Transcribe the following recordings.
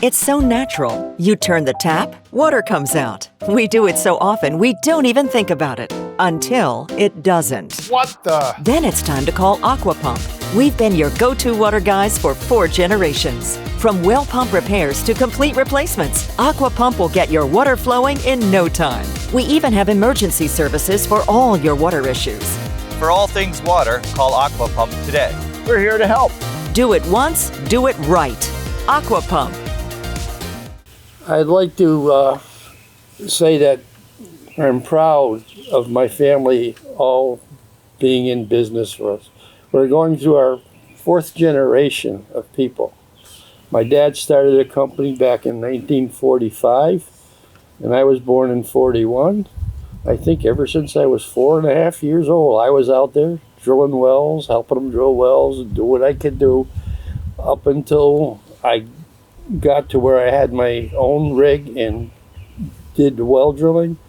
It's so natural. You turn the tap, water comes out. We do it so often we don't even think about it. Until it doesn't. What the? Then it's time to call Aqua Pump. We've been your go-to water guys for 4 generations. From well pump repairs to complete replacements, Aqua Pump will get your water flowing in no time. We even have emergency services for all your water issues. For all things water, call Aqua Pump today. We're here to help. Do it once, do it right. Aqua Pump. I'd like to say that I'm proud of my family all being in business for us. We're going through our 4th generation of people. My dad started a company back in 1945, and I was born in 41. I think ever since I was 4.5 years old, I was out there drilling wells, helping them drill wells, and do what I could do up until I got to where I had my own rig and did the well drilling.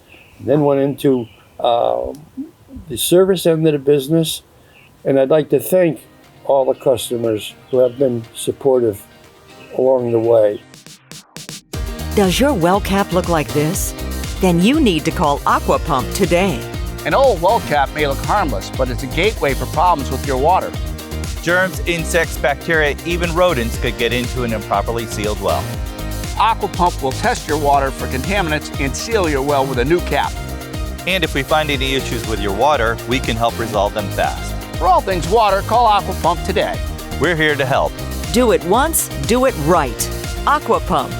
Then went into the service end of the business, and I'd like to thank all the customers who have been supportive along the way. Does your well cap look like this? Then you need to call Aqua Pump today. An old well cap may look harmless, but it's a gateway for problems with your water. Germs, insects, bacteria, even rodents could get into an improperly sealed well. Aqua Pump will test your water for contaminants and seal your well with a new cap. And if we find any issues with your water, we can help resolve them fast. For all things water, call Aqua Pump today. We're here to help. Do it once, do it right. Aqua Pump.